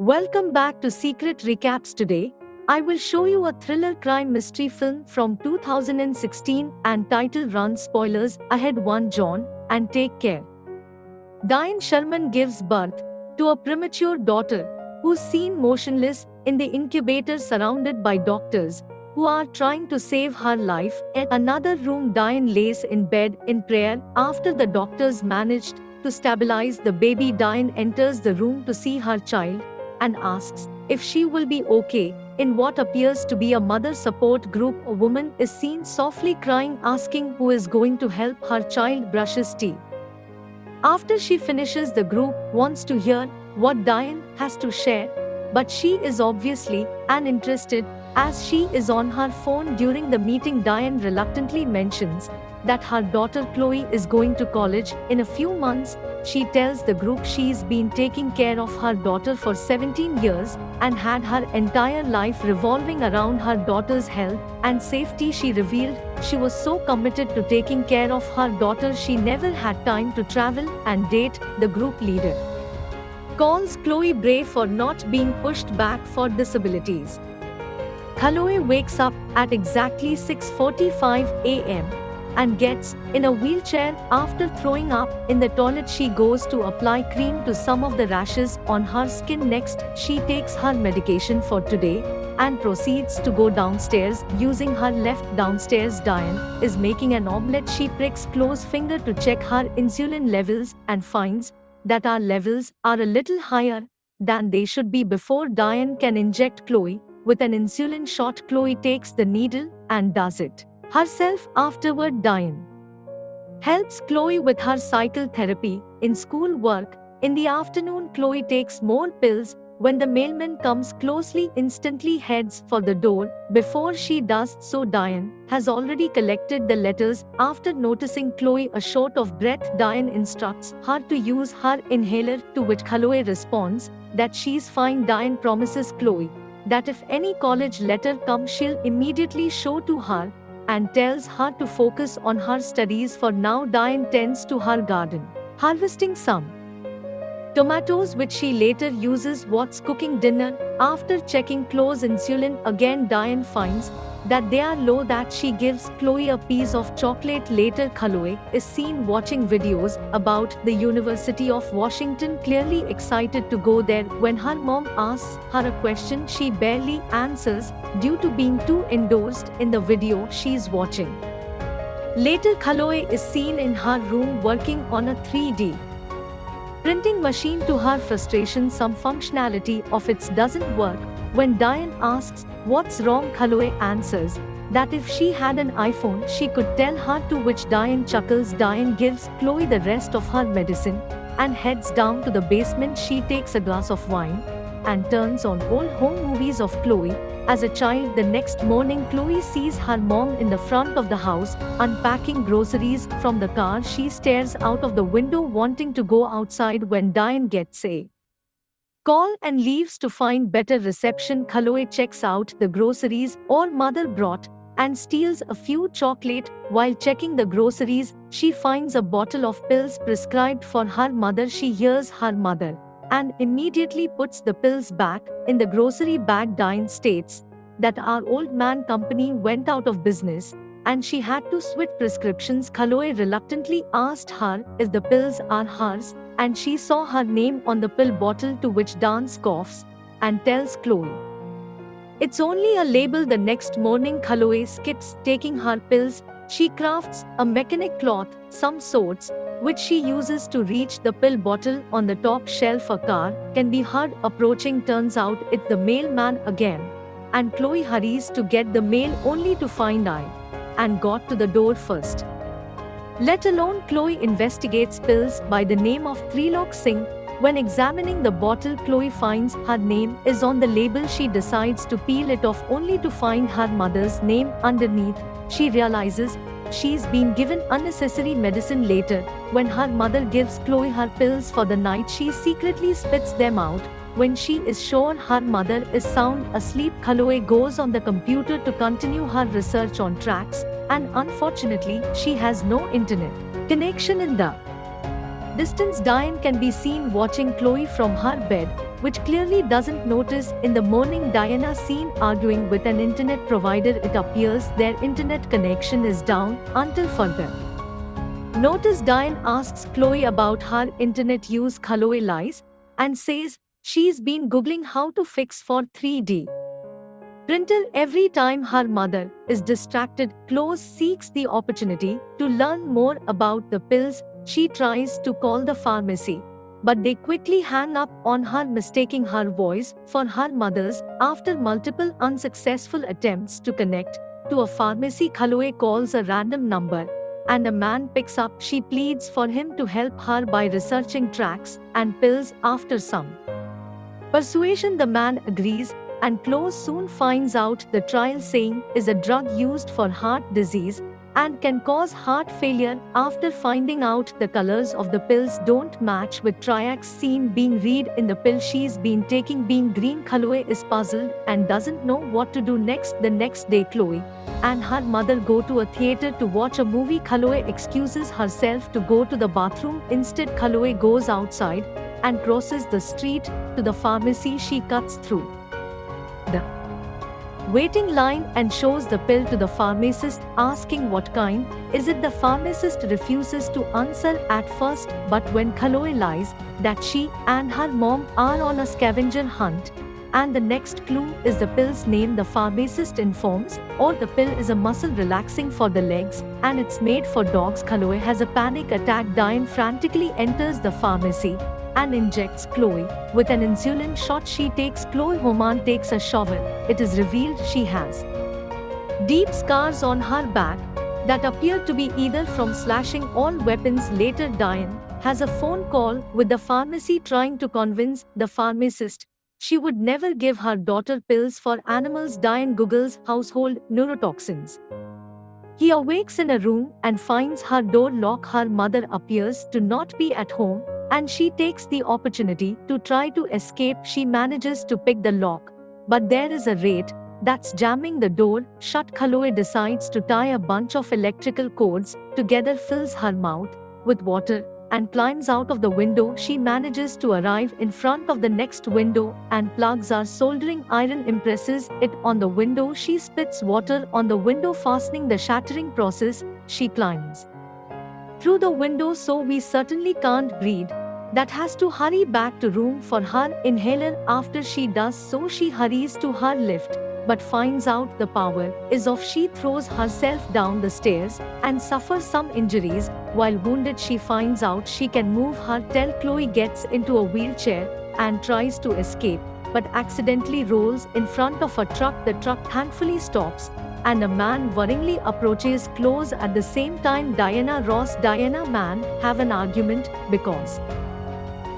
Welcome back to Secret Recaps. Today, I will show you a thriller crime mystery film from 2016 and title runs spoilers ahead 1 John and take care. Diane Sherman gives birth to a premature daughter who's seen motionless in the incubator surrounded by doctors who are trying to save her life. In another room, Diane lays in bed in prayer after the doctors managed to stabilize the baby. Diane enters the room to see her child and asks if she will be okay. In what appears to be a mother support group, a woman is seen softly crying, asking who is going to help her child brush his teeth. After she finishes, the group wants to hear what Diane has to share, but she is obviously uninterested as she is on her phone. During the meeting, Diane reluctantly mentions that her daughter Chloe is going to college in a few months. She tells the group she's been taking care of her daughter for 17 years and had her entire life revolving around her daughter's health and safety. She revealed she was so committed to taking care of her daughter she never had time to travel and date. The group leader calls Chloe brave for not being pushed back for disabilities. Chloe wakes up at exactly 6:45 a.m. and gets in a wheelchair. After throwing up in the toilet, she goes to apply cream to some of the rashes on her skin. Next, she takes her medication for today and proceeds to go downstairs using her left. Downstairs, Diane is making an omelette. She pricks Chloe's finger to check her insulin levels and finds that our levels are a little higher than they should be. Before Diane can inject Chloe with an insulin shot, Chloe takes the needle and does it herself. Afterward, Diane helps Chloe with her cycle therapy in school work. In the afternoon, Chloe takes more pills. When the mailman comes, Chloe instantly heads for the door. Before she does so, Diane has already collected the letters. After noticing Chloe short of breath, Diane instructs her to use her inhaler, to which Chloe responds that she's fine. Diane promises Chloe that if any college letter comes, she'll immediately show to her and tells her to focus on her studies for now. Diane tends to her garden, harvesting some tomatoes which she later uses what's cooking dinner. After checking Chloe's insulin again, Diane finds that they are low. That she gives Chloe a piece of chocolate. Later, Chloe is seen watching videos about the University of Washington, clearly excited to go there. When her mom asks her a question, she barely answers due to being too engrossed in the video she's watching. Later, Chloe is seen in her room working on a 3D printing machine. To her frustration, some functionality of it doesn't work. When Diane asks what's wrong, Chloe answers that if she had an iPhone she could tell her, to which Diane chuckles. Diane gives Chloe the rest of her medicine and heads down to the basement. She takes a glass of wine and turns on old home movies of Chloe as a child. The next morning, Chloe sees her mom in the front of the house unpacking groceries from the car. She stares out of the window wanting to go outside when Diane gets a call and leaves to find better reception. Chloe checks out the groceries her mother brought and steals a few chocolate. While checking the groceries, she finds a bottle of pills prescribed for her mother. She hears her mother and immediately puts the pills back in the grocery bag. Diane states that our old man company went out of business and she had to switch prescriptions. Chloe reluctantly asked her if the pills are hers, and she saw her name on the pill bottle, to which Diane scoffs and tells Chloe it's only a label. The next morning, Chloe skips taking her pills. She crafts a mechanic cloth, some sorts, which she uses to reach the pill bottle on the top shelf. A car can be heard approaching. Turns out it's the mailman again, and Chloe hurries to get the mail only to find I and got to the door first. Let alone, Chloe investigates pills by the name of Trilok Singh. When examining the bottle, Chloe finds her name is on the label. She decides to peel it off only to find her mother's name underneath. She realizes she's been given unnecessary medicine. Later, when her mother gives Chloe her pills for the night, she secretly spits them out. When she is sure her mother is sound asleep, Chloe goes on the computer to continue her research on tracks, and unfortunately, she has no internet connection in the distance. Diane can be seen watching Chloe from her bed which clearly doesn't notice. In the morning, Diana seen arguing with an internet provider. It appears their internet connection is down until further notice. Diane asks Chloe about her internet use. Chloe lies and says she's been googling how to fix for 3D printer. Every time her mother is distracted, Chloe seeks the opportunity to learn more about the pills. She tries to call the pharmacy, but they quickly hang up on her, mistaking her voice for her mother's. After multiple unsuccessful attempts to connect to a pharmacy, Chloe calls a random number and a man picks up. She pleads for him to help her by researching tracks and pills. After some persuasion, the man agrees, and Chloe soon finds out the trialsane is a drug used for heart disease and can cause heart failure. After finding out the colors of the pills don't match with triaxine being read in the pill she's been taking being green, Chloe is puzzled and doesn't know what to do next. The next day, Chloe and her mother go to a theater to watch a movie. Chloe excuses herself to go to the bathroom. Instead, Chloe goes outside and crosses the street to the pharmacy. She cuts through the waiting line and shows the pill to the pharmacist, asking what kind is it. The pharmacist refuses to answer at first, but when Chloe lies that she and her mom are on a scavenger hunt and the next clue is the pill's name, the pharmacist informs, or the pill is a muscle relaxing for the legs and it's made for dogs. Chloe has a panic attack. Diane frantically enters the pharmacy and injects Chloe with an insulin shot. She takes Chloe home and takes a shovel. It is revealed she has deep scars on her back that appear to be either from slashing or weapons. Later, Diane has a phone call with the pharmacy trying to convince the pharmacist she would never give her daughter pills for animals. Diane Googles household neurotoxins. He awakes in a room and finds her door locked. Her mother appears to not be at home, and she takes the opportunity to try to escape. She manages to pick the lock, but there is a rat that's jamming the door shut. Chloe decides to tie a bunch of electrical cords together, fills her mouth with water, and climbs out of the window. She manages to arrive in front of the next window and plugs her soldering iron, impresses it on the window. She spits water on the window, fastening the shattering process. She climbs through the window, so we certainly can't breathe. That has to hurry back to room for her inhaler. After she does so, she hurries to her lift, but finds out the power is off. She throws herself down the stairs and suffers some injuries. While wounded, she finds out she can move her tail. Chloe gets into a wheelchair and tries to escape, but accidentally rolls in front of a truck. The truck thankfully stops, and a man worryingly approaches Chloe. At the same time, Diana Ross man have an argument because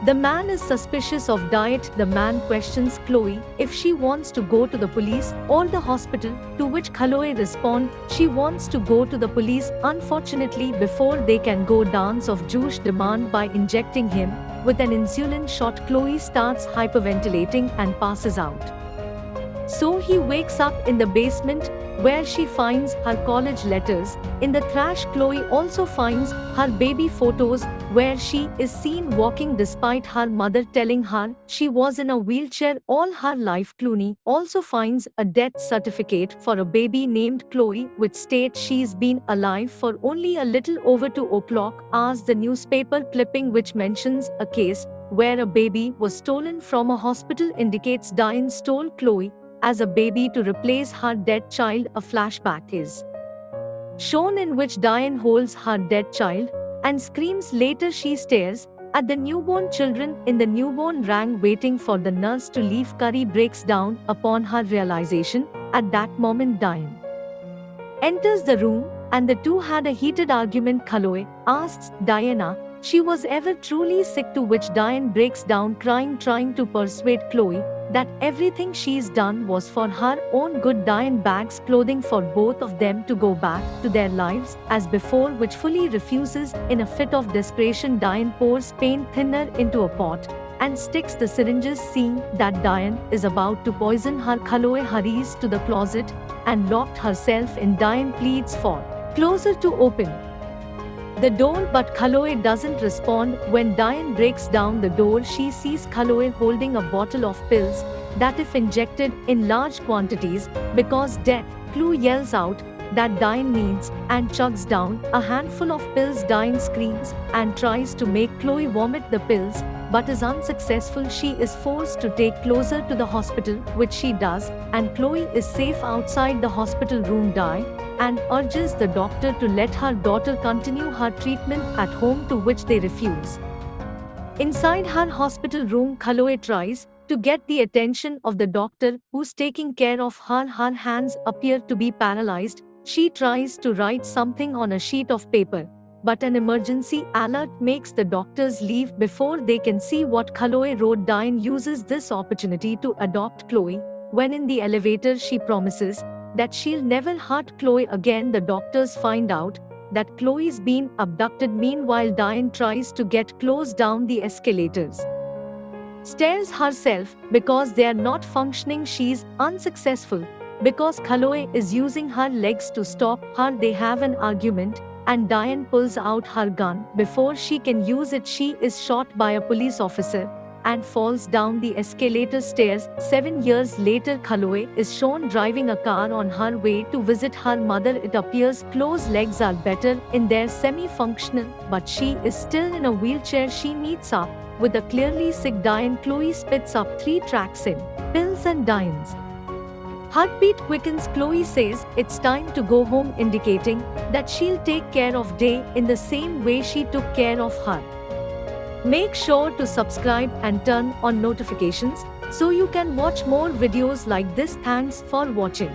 the man is suspicious of Diet. The man questions Chloe if she wants to go to the police or the hospital, to which Chloe responds she wants to go to the police. Unfortunately, before they can go, dance of Josh demand by injecting him with an insulin shot. Chloe starts hyperventilating and passes out. So he wakes up in the basement, where she finds her college letters. In the trash, Chloe also finds her baby photos, where she is seen walking despite her mother telling her she was in a wheelchair all her life. Clooney also finds a death certificate for a baby named Chloe, which states she's been alive for only a little over 2 o'clock hours. The newspaper clipping which mentions a case where a baby was stolen from a hospital indicates Diane stole Chloe as a baby to replace her dead child. A flashback is shown in which Diane holds her dead child and screams. Later, she stares at the newborn children in the newborn rang, waiting for the nurse to leave. Curry breaks down upon her realization. At that moment, Diane enters the room and the two had a heated argument. Chloe asks Diana she was ever truly sick, to which Diane breaks down crying, trying to persuade Chloe that everything she's done was for her own good. Diane bags clothing for both of them to go back to their lives as before, which fully refuses. In a fit of desperation, Diane pours paint thinner into a pot and sticks the syringes. Seeing that Diane is about to poison her, Chloe hurries to the closet and locked herself in. Diane pleads for closer to open the door, but Chloe doesn't respond. When Diane breaks down the door, she sees Chloe holding a bottle of pills that, if injected in large quantities, because death, Chloe yells out that Diane needs and chugs down a handful of pills. Diane screams and tries to make Chloe vomit the pills, but is unsuccessful. She is forced to take closer to the hospital, which she does, and Chloe is safe outside the hospital room. Diane and urges the doctor to let her daughter continue her treatment at home, to which they refuse. Inside her hospital room, Chloe tries to get the attention of the doctor, who's taking care of her. Her hands appear to be paralyzed. She tries to write something on a sheet of paper, but an emergency alert makes the doctors leave before they can see what Chloe wrote. Diane uses this opportunity to adopt Chloe. When in the elevator, she promises that she'll never hurt Chloe again. The doctors find out that Chloe's been abducted. Meanwhile, Diane tries to get close down the escalators stairs herself because they are not functioning. She's unsuccessful because Chloe is using her legs to stop her. They have an argument, and Diane pulls out her gun. Before she can use it, she is shot by a police officer and falls down the escalator stairs. 7 years later, Chloe is shown driving a car on her way to visit her mother. It appears Chloe's legs are better in their semi-functional, but she is still in a wheelchair. She meets up with a clearly sick Diane. Chloe spits up 3 tracks in pills, and Diane's heartbeat quickens. Chloe says it's time to go home, indicating that she'll take care of Day in the same way she took care of her. Make sure to subscribe and turn on notifications so you can watch more videos like this. Thanks for watching.